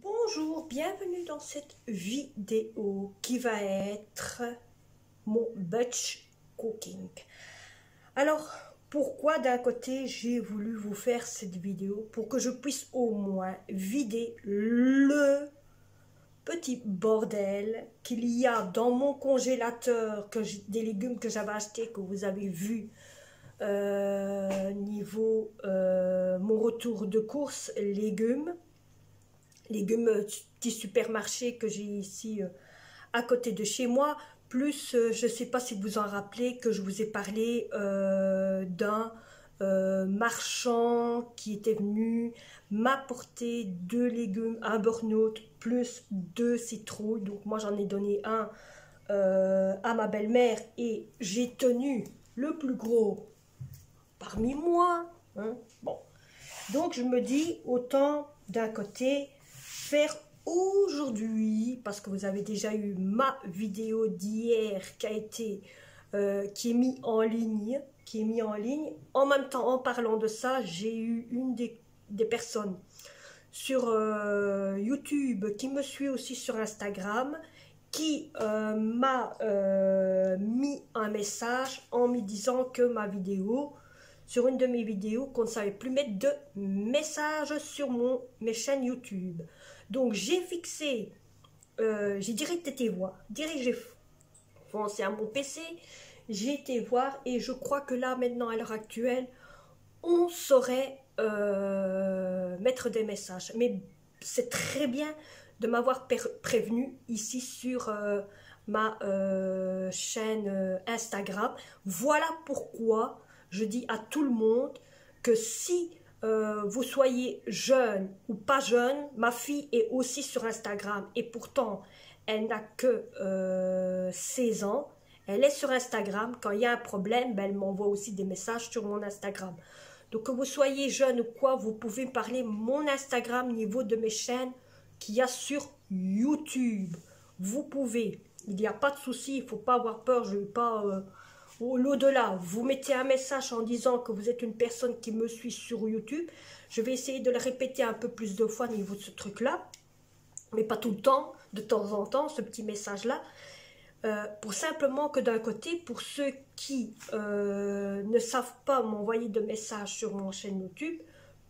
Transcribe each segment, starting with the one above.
Bonjour, bienvenue dans cette vidéo qui va être mon batch cooking. Alors, pourquoi d'un côté j'ai voulu vous faire cette vidéo? Pour que je puisse au moins vider le petit bordel qu'il y a dans mon congélateur, des légumes que j'avais achetés, que vous avez vu niveau mon retour de course légumes petit supermarché que j'ai ici à côté de chez moi, plus je ne sais pas si vous en rappelez que je vous ai parlé d'un marchand qui était venu m'apporter 2 légumes, un burn-out plus 2 citrouilles. Donc moi j'en ai donné un à ma belle-mère et j'ai tenu le plus gros parmi moi, hein. Bon, donc je me dis autant d'un côté faire aujourd'hui, parce que vous avez déjà eu ma vidéo d'hier qui est mis en ligne, En même temps, en parlant de ça, j'ai eu une des personnes sur YouTube qui me suit aussi sur Instagram, qui m'a mis un message en me disant que ma vidéo, sur une de mes vidéos, qu'on ne savait plus mettre de messages sur mes chaînes YouTube. Donc j'ai fixé, j'ai dirigé foncé à mon PC, j'ai été voir et je crois que là maintenant à l'heure actuelle, on saurait mettre des messages. Mais c'est très bien de m'avoir prévenu ici sur ma chaîne Instagram. Voilà pourquoi je dis à tout le monde que si vous soyez jeune ou pas jeune, ma fille est aussi sur Instagram et pourtant elle n'a que 16 ans. Elle est sur Instagram. Quand il y a un problème, ben, elle m'envoie aussi des messages sur mon Instagram. Donc que vous soyez jeune ou quoi, vous pouvez parler mon Instagram niveau de mes chaînes qu'il y a sur YouTube. Vous pouvez. Il n'y a pas de souci, il ne faut pas avoir peur, je ne vais pas... Au-delà, vous mettez un message en disant que vous êtes une personne qui me suit sur YouTube. Je vais essayer de le répéter un peu plus de fois au niveau de ce truc-là. Mais pas tout le temps, de temps en temps, ce petit message-là. Pour simplement que d'un côté, pour ceux qui ne savent pas m'envoyer de messages sur mon chaîne YouTube,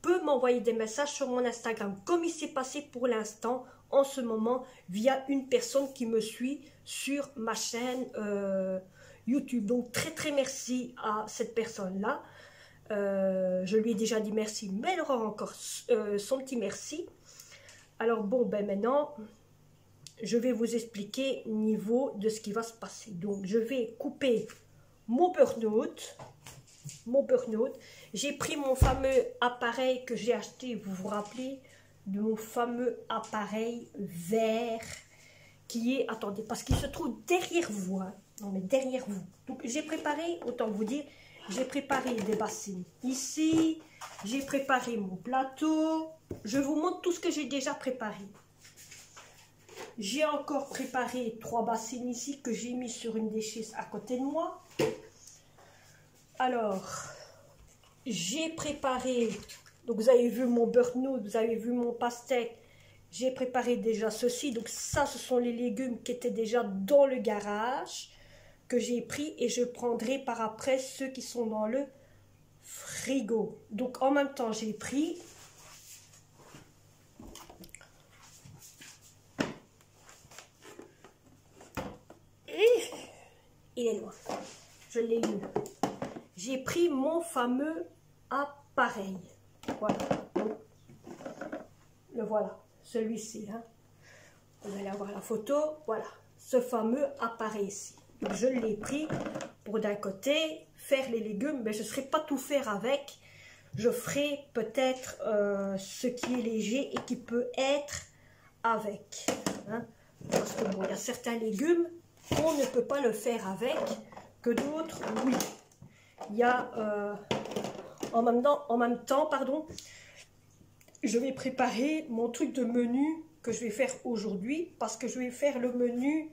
peut m'envoyer des messages sur mon Instagram, comme il s'est passé pour l'instant, en ce moment, via une personne qui me suit sur ma chaîne YouTube. Donc très très merci à cette personne-là. Je lui ai déjà dit merci, mais elle aura encore son petit merci. Alors bon, ben maintenant, je vais vous expliquer au niveau de ce qui va se passer. Donc je vais couper mon burn-out. J'ai pris mon fameux appareil que j'ai acheté, vous vous rappelez, de mon fameux appareil vert qui est, attendez, parce qu'il se trouve derrière vous, hein. Non mais derrière vous. Donc j'ai préparé, autant vous dire, j'ai préparé des bassines ici, j'ai préparé mon plateau, je vous montre tout ce que j'ai déjà préparé. J'ai encore préparé 3 bassines ici que j'ai mis sur une des chaises à côté de moi. Alors, j'ai préparé, donc vous avez vu mon burn-out, vous avez vu mon pastèque, j'ai préparé déjà ceci. Donc ça, ce sont les légumes qui étaient déjà dans le garage, que j'ai pris et je prendrai par après ceux qui sont dans le frigo. Donc en même temps, j'ai pris... Il est loin, je l'ai lu. J'ai pris mon fameux appareil. Voilà. Le voilà, celui-ci. Hein. Vous allez avoir la photo. Voilà, ce fameux appareil ici. Donc, je l'ai pris pour d'un côté faire les légumes, mais je ne saurais pas tout faire avec. Je ferai peut-être ce qui est léger et qui peut être avec. Hein. Parce que bon, il y a certains légumes on ne peut pas le faire avec, que d'autres, oui. Il y a, en même temps, pardon, je vais préparer mon truc de menu que je vais faire aujourd'hui, parce que je vais faire le menu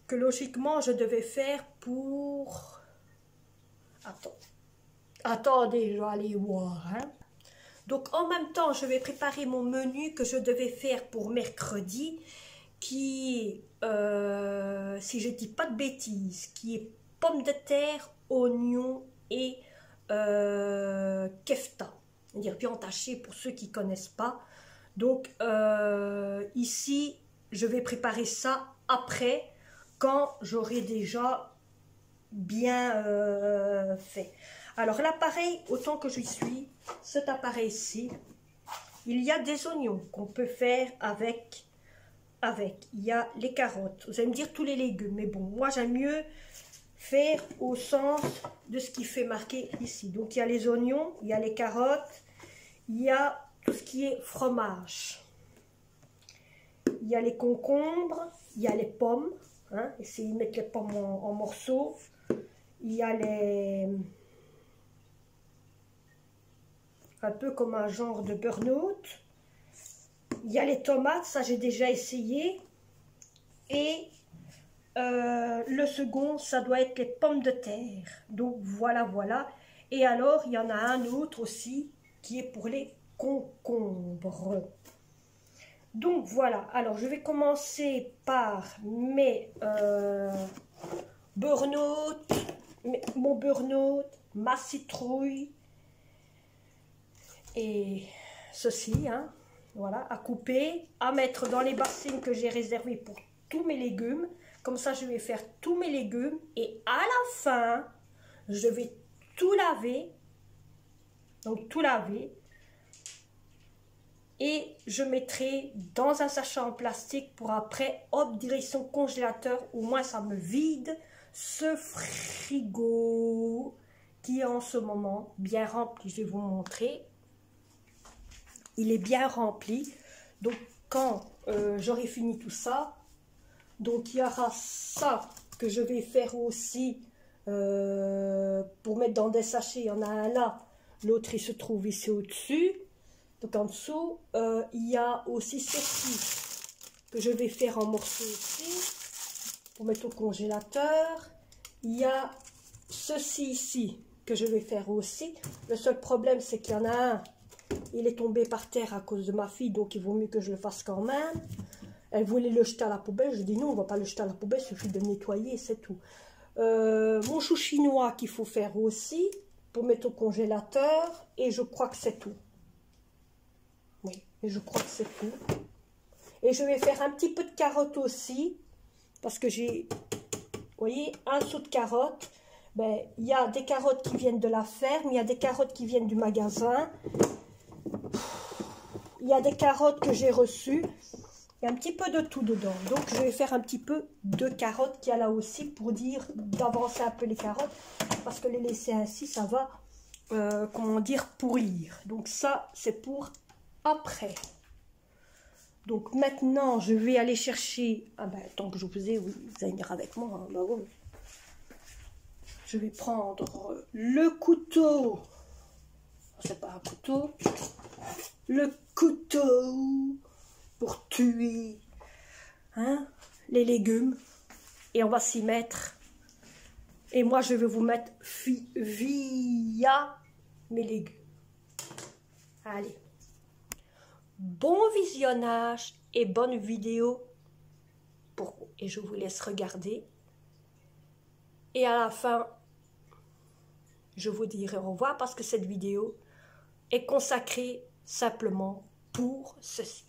que logiquement je devais faire pour... Attendez, je vais aller voir. Hein. Donc en même temps, je vais préparer mon menu que je devais faire pour mercredi, qui est, si je ne dis pas de bêtises, qui est pommes de terre, oignons et kefta, c'est-à-dire viande hachée pour ceux qui ne connaissent pas. Donc ici, je vais préparer ça après, quand j'aurai déjà bien fait. Alors l'appareil, autant que je suis, cet appareil-ci, il y a des oignons qu'on peut faire avec. Il y a les carottes. Vous allez me dire tous les légumes, mais bon, moi j'aime mieux faire au sens de ce qui fait marquer ici. Donc il y a les oignons, il y a les carottes, il y a tout ce qui est fromage. Il y a les concombres, il y a les pommes, hein, essayez de mettre les pommes en morceaux. Il y a les... un peu comme un genre de burn-out. Il y a les tomates, ça j'ai déjà essayé. Et le second, ça doit être les pommes de terre. Donc voilà, voilà. Et alors, il y en a un autre aussi qui est pour les concombres. Donc voilà, alors je vais commencer par mes burn-out, mon burn-out, ma citrouille et ceci, hein, voilà, à couper, à mettre dans les bassines que j'ai réservées pour tous mes légumes. Comme ça, je vais faire tous mes légumes et à la fin, je vais tout laver, donc tout laver. Et je mettrai dans un sachet en plastique pour après, hop, direction congélateur. Au moins, ça me vide ce frigo qui est en ce moment bien rempli. Je vais vous montrer. Il est bien rempli. Donc, quand j'aurai fini tout ça, donc il y aura ça que je vais faire aussi pour mettre dans des sachets. Il y en a un là, l'autre il se trouve ici au-dessus. Donc en dessous, il y a aussi ceci que je vais faire en morceaux ici pour mettre au congélateur. Il y a ceci ici que je vais faire aussi. Le seul problème, c'est qu'il y en a un, il est tombé par terre à cause de ma fille, donc il vaut mieux que je le fasse quand même. Elle voulait le jeter à la poubelle. Je dis non, on ne va pas le jeter à la poubelle, il suffit de le nettoyer, c'est tout. Mon chou chinois qu'il faut faire aussi pour mettre au congélateur. Et je crois que c'est tout. Oui, et je crois que c'est tout. Et je vais faire un petit peu de carottes aussi. Parce que j'ai, vous voyez, un seau de carottes. Ben, il y a des carottes qui viennent de la ferme. Il y a des carottes qui viennent du magasin. Il y a des carottes que j'ai reçues. Il y a un petit peu de tout dedans. Donc, je vais faire un petit peu de carottes qu'il y a là aussi pour dire d'avancer un peu les carottes. Parce que les laisser ainsi, ça va, comment dire, pourrir. Donc, ça, c'est pour après. Donc, maintenant, je vais aller chercher... Ah ben, tant que je vous ai, oui, vous allez venir avec moi. Hein, ben oui. Je vais prendre le couteau. C'est pas un couteau. Le couteau pour tuer, hein, les légumes. Et on va s'y mettre. Et moi, je vais vous mettre via mes légumes. Allez. Bon visionnage et bonne vidéo pour vous. Et je vous laisse regarder. Et à la fin, je vous dirai au revoir parce que cette vidéo est consacrée simplement pour ceci.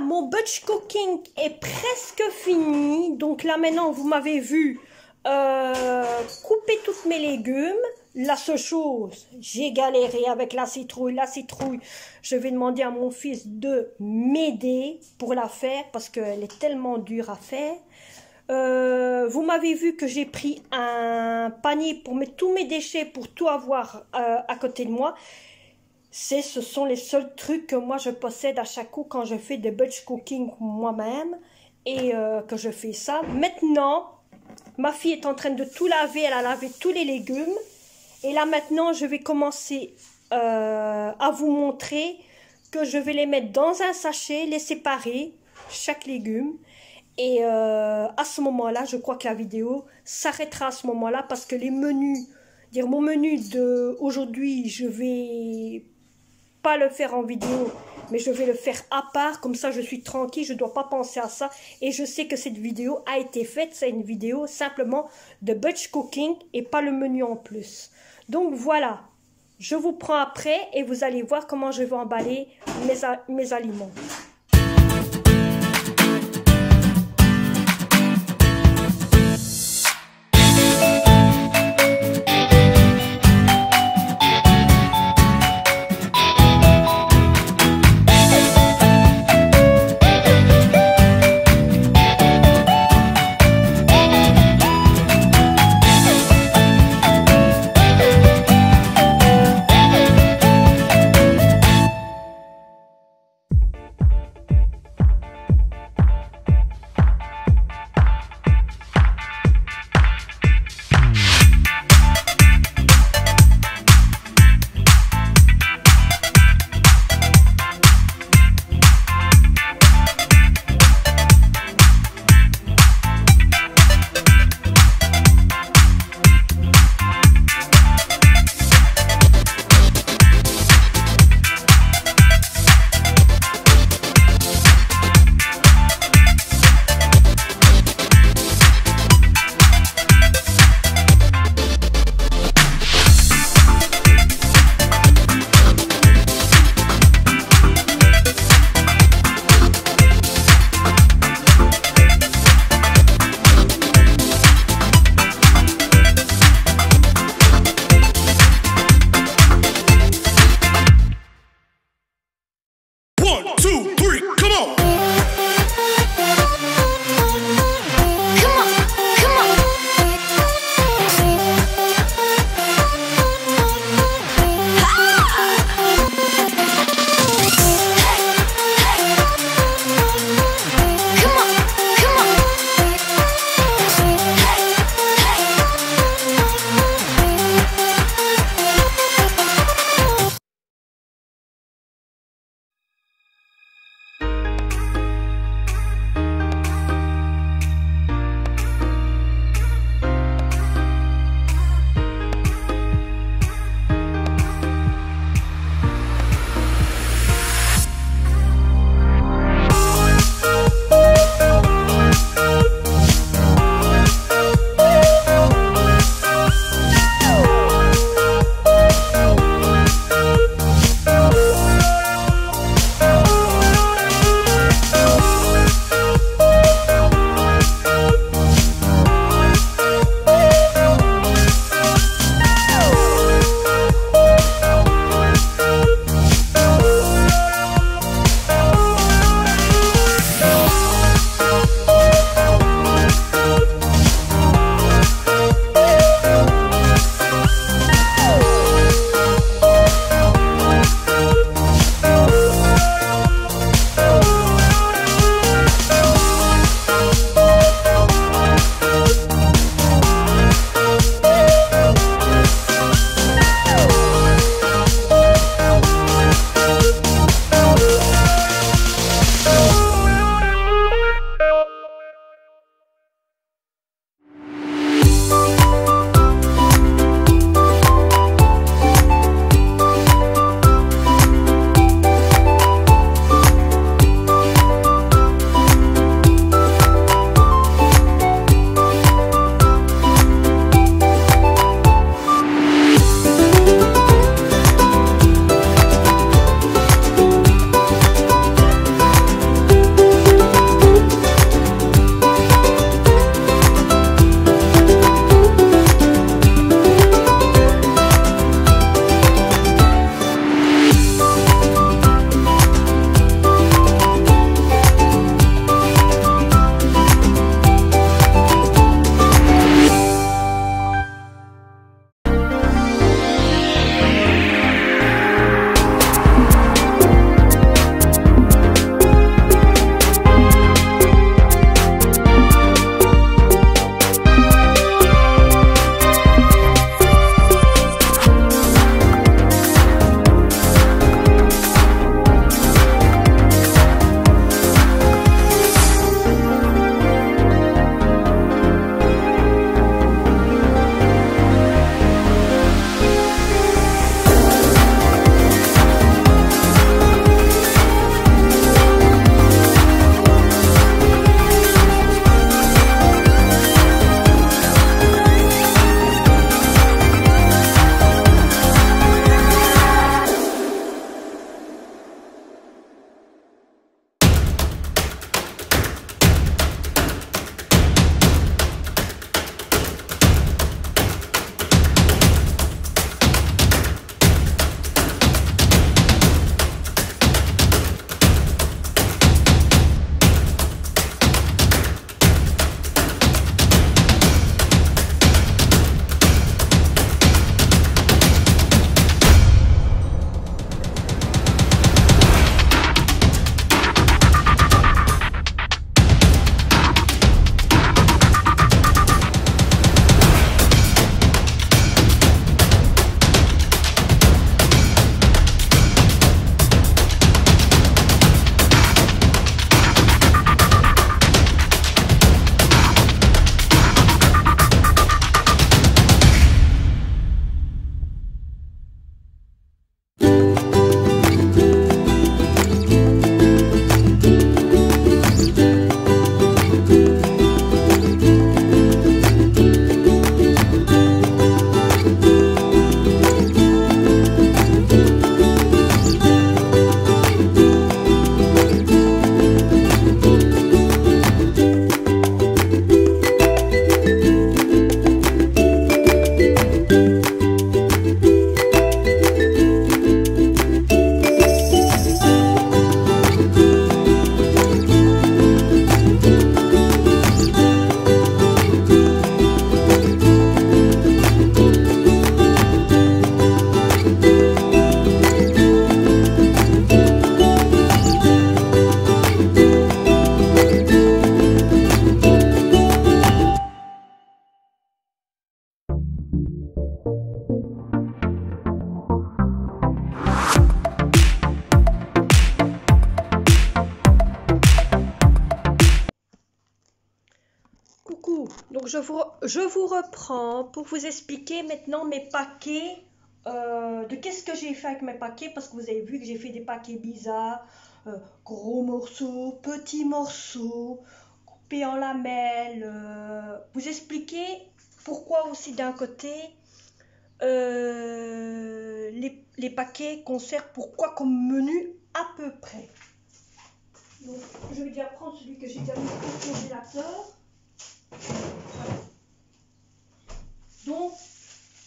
mon batch cooking est presque fini. Donc là maintenant, vous m'avez vu couper tous mes légumes. La seule chose, j'ai galéré avec la citrouille. La citrouille, je vais demander à mon fils de m'aider pour la faire parce qu'elle est tellement dure à faire. Vous m'avez vu que j'ai pris un panier pour mettre tous mes déchets, pour tout avoir à côté de moi. Ce sont les seuls trucs que moi je possède à chaque coup quand je fais des batch cooking moi-même et que je fais ça. Maintenant, ma fille est en train de tout laver, elle a lavé tous les légumes. Et là maintenant, je vais commencer à vous montrer que je vais les mettre dans un sachet, les séparer, chaque légume. Et à ce moment-là, je crois que la vidéo s'arrêtera à ce moment-là parce que les menus, mon menu d'aujourd'hui, je vais pas le faire en vidéo, mais je vais le faire à part, comme ça je suis tranquille, je dois pas penser à ça. Et je sais que cette vidéo a été faite, c'est une vidéo simplement de batch cooking et pas le menu en plus. Donc voilà, je vous prends après et vous allez voir comment je vais emballer mes aliments. Donc je vous reprends pour vous expliquer maintenant mes paquets, de qu'est-ce que j'ai fait avec mes paquets, parce que vous avez vu que j'ai fait des paquets bizarres, gros morceaux, petits morceaux, coupés en lamelles, vous expliquer pourquoi aussi d'un côté les paquets conservent pourquoi comme menu à peu près. Donc je vais déjà prendre celui que j'ai déjà mis au congélateur. Donc,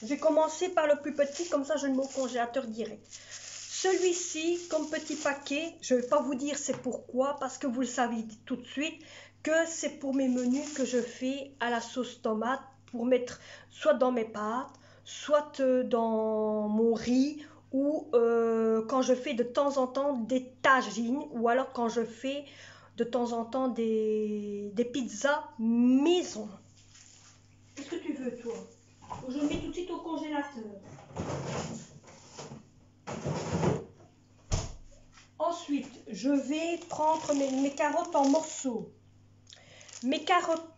j'ai commencé par le plus petit, comme ça je le mets au congélateur direct. Celui-ci, comme petit paquet, je ne vais pas vous dire c'est pourquoi, parce que vous le savez tout de suite, que c'est pour mes menus que je fais à la sauce tomate, pour mettre soit dans mes pâtes, soit dans mon riz, ou quand je fais de temps en temps des tagines, ou alors quand je fais de temps en temps des pizzas maison. Qu'est-ce que tu veux, toi? Je le mets tout de suite au congélateur. Ensuite, je vais prendre mes carottes en morceaux. Mes carottes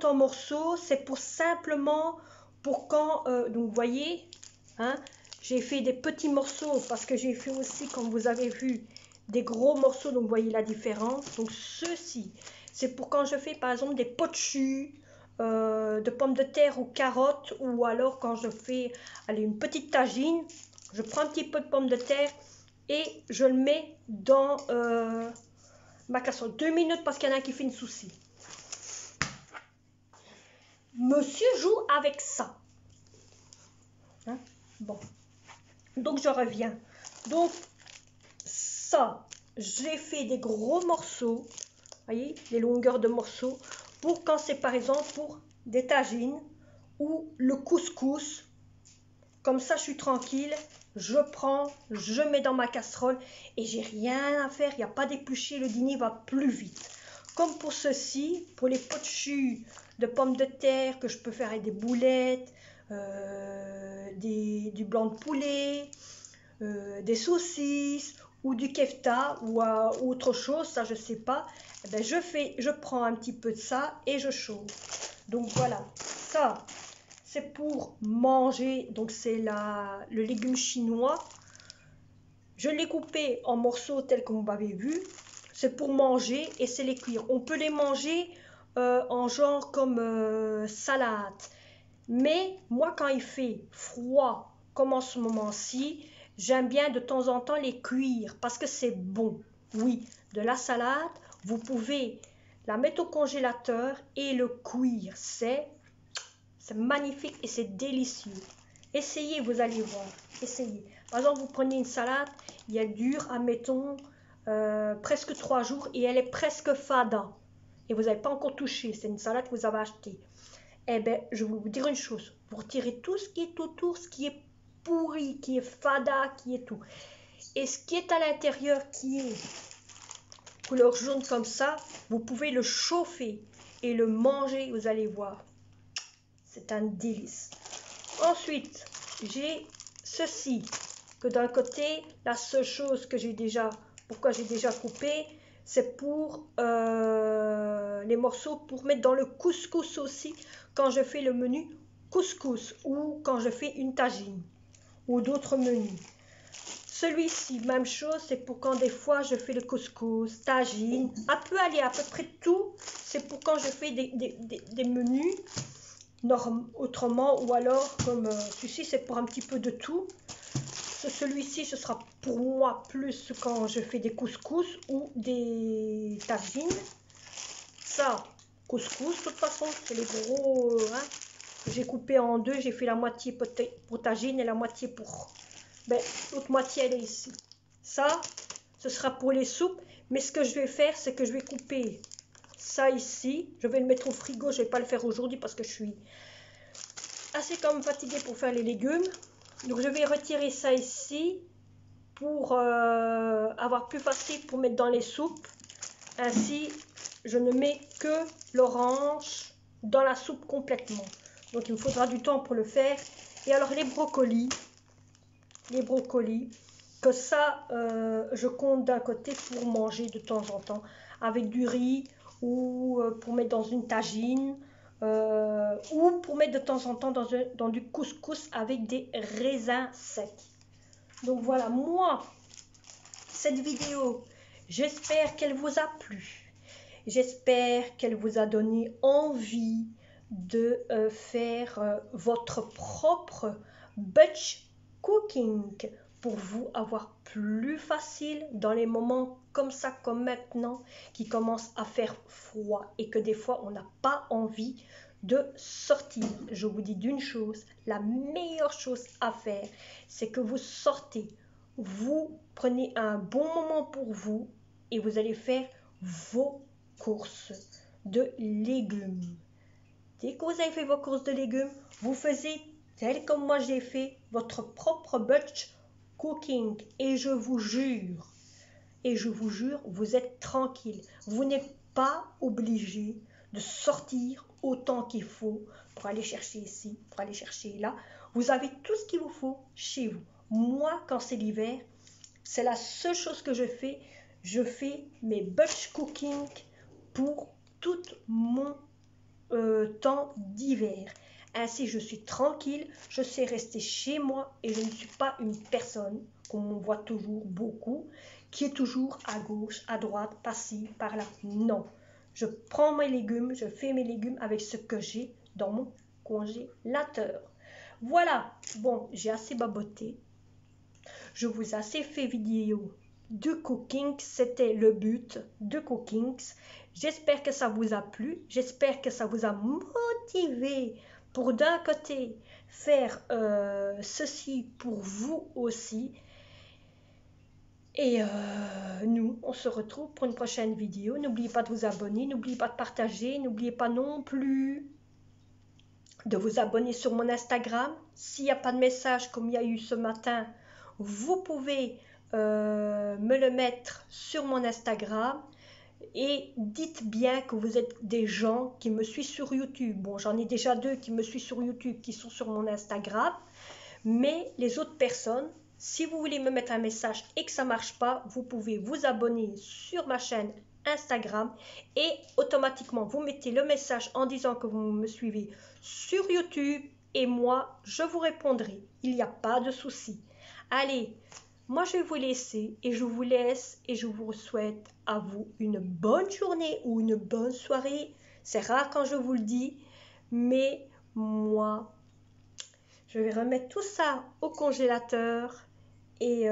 en morceaux, c'est pour simplement pour quand... donc, vous voyez, hein, j'ai fait des petits morceaux parce que j'ai fait aussi, comme vous avez vu, des gros morceaux. Donc, vous voyez la différence. Donc, ceci, c'est pour quand je fais, par exemple, des pots de jus, de pommes de terre ou carottes, ou alors quand je fais allez, une petite tagine, je prends un petit peu de pommes de terre et je le mets dans ma casserole. 2 minutes parce qu'il y en a qui fait une souci. Monsieur joue avec ça. Hein? Bon. Donc je reviens. Donc ça, j'ai fait des gros morceaux. Voyez, les longueurs de morceaux. Pour quand c'est par exemple pour des tagines ou le couscous. Comme ça, je suis tranquille. Je prends, je mets dans ma casserole et j'ai rien à faire. Il n'y a pas d'éplucher, le dîner va plus vite. Comme pour ceci, pour les pots de jus de pommes de terre que je peux faire avec des boulettes, du blanc de poulet, des saucisses ou du kefta ou autre chose, ça je sais pas. Eh ben, je prends un petit peu de ça et je chauffe. Donc voilà, ça c'est pour manger. Donc c'est le légume chinois. Je l'ai coupé en morceaux tels que vous m'avez vu. C'est pour manger et c'est les cuire. On peut les manger en genre comme salade. Mais moi, quand il fait froid, comme en ce moment-ci, j'aime bien de temps en temps les cuire parce que c'est bon. Oui, de la salade, vous pouvez la mettre au congélateur et le cuire. C'est magnifique et c'est délicieux. Essayez, vous allez voir. Essayez. Par exemple, vous prenez une salade, elle dure, admettons, presque 3 jours et elle est presque fada. Et vous n'avez pas encore touché. C'est une salade que vous avez achetée. Eh bien, je vais vous dire une chose. Vous retirez tout ce qui est autour, ce qui est pourri, qui est fada, qui est tout. Et ce qui est à l'intérieur, qui est couleur jaune comme ça, vous pouvez le chauffer et le manger, vous allez voir. C'est un délice. Ensuite, j'ai ceci, que d'un côté, la seule chose que j'ai déjà, pourquoi j'ai déjà coupé, c'est pour les morceaux pour mettre dans le couscous aussi, quand je fais le menu couscous ou quand je fais une tagine ou d'autres menus. Celui-ci, même chose, c'est pour quand des fois je fais le couscous, tagine, peut aller à peu près tout, c'est pour quand je fais des menus autrement, ou alors comme celui-ci, c'est pour un petit peu de tout. Celui-ci, ce sera pour moi plus quand je fais des couscous ou des tagines. Ça, couscous, de toute façon, c'est les gros, hein. J'ai coupé en deux, j'ai fait la moitié pour tagine et la moitié pour... Ben, l'autre moitié, elle est ici. Ça, ce sera pour les soupes, mais ce que je vais faire, c'est que je vais couper ça ici. Je vais le mettre au frigo, je ne vais pas le faire aujourd'hui parce que je suis assez comme fatiguée pour faire les légumes. Donc je vais retirer ça ici pour avoir plus facile pour mettre dans les soupes. Ainsi, je ne mets que l'orange dans la soupe complètement. Donc il me faudra du temps pour le faire. Et alors les brocolis, que ça, je compte d'un côté pour manger de temps en temps avec du riz ou pour mettre dans une tagine. ou pour mettre de temps en temps dans du couscous avec des raisins secs. Donc voilà, moi, cette vidéo, j'espère qu'elle vous a plu. J'espère qu'elle vous a donné envie de faire votre propre batch cooking pour vous avoir plus facile dans les moments comme ça, comme maintenant, qui commence à faire froid et que des fois on n'a pas envie de sortir. Je vous dis d'une chose, la meilleure chose à faire, c'est que vous sortez, vous prenez un bon moment pour vous et vous allez faire vos courses de légumes. Dès que vous avez fait vos courses de légumes, vous faisiez tel comme moi j'ai fait votre propre batch cooking et je vous jure, vous êtes tranquille. Vous n'êtes pas obligé de sortir autant qu'il faut pour aller chercher ici, pour aller chercher là. Vous avez tout ce qu'il vous faut chez vous. Moi, quand c'est l'hiver, c'est la seule chose que je fais. Je fais mes batch cooking pour tout mon temps d'hiver. Ainsi, je suis tranquille, je sais rester chez moi et je ne suis pas une personne, comme on voit toujours beaucoup, qui est toujours à gauche, à droite, par-ci, par-là. Non, je prends mes légumes, je fais mes légumes avec ce que j'ai dans mon congélateur. Voilà, bon, j'ai assez baboté. Je vous ai assez fait vidéo de cooking, c'était le but de cookings. J'espère que ça vous a plu, j'espère que ça vous a motivé pour d'un côté faire ceci pour vous aussi. Et nous, on se retrouve pour une prochaine vidéo. N'oubliez pas de vous abonner, n'oubliez pas de partager, n'oubliez pas non plus de vous abonner sur mon Instagram. S'il n'y a pas de message comme il y a eu ce matin, vous pouvez me le mettre sur mon Instagram et dites bien que vous êtes des gens qui me suivent sur YouTube. Bon, j'en ai déjà 2 qui me suivent sur YouTube qui sont sur mon Instagram, mais les autres personnes, si vous voulez me mettre un message et que ça ne marche pas, vous pouvez vous abonner sur ma chaîne Instagram et automatiquement vous mettez le message en disant que vous me suivez sur YouTube et moi je vous répondrai. Il n'y a pas de souci. Allez, moi je vais vous laisser et je vous laisse et je vous souhaite à vous une bonne journée ou une bonne soirée. C'est rare quand je vous le dis, mais moi je vais remettre tout ça au congélateur et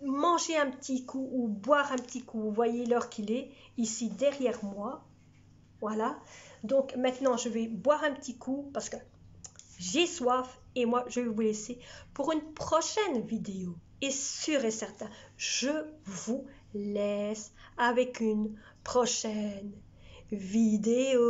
manger un petit coup ou boire un petit coup. Vous voyez l'heure qu'il est ici derrière moi. Voilà. Donc maintenant, je vais boire un petit coup parce que j'ai soif et moi, je vais vous laisser pour une prochaine vidéo. Et sûr et certain, je vous laisse avec une prochaine vidéo.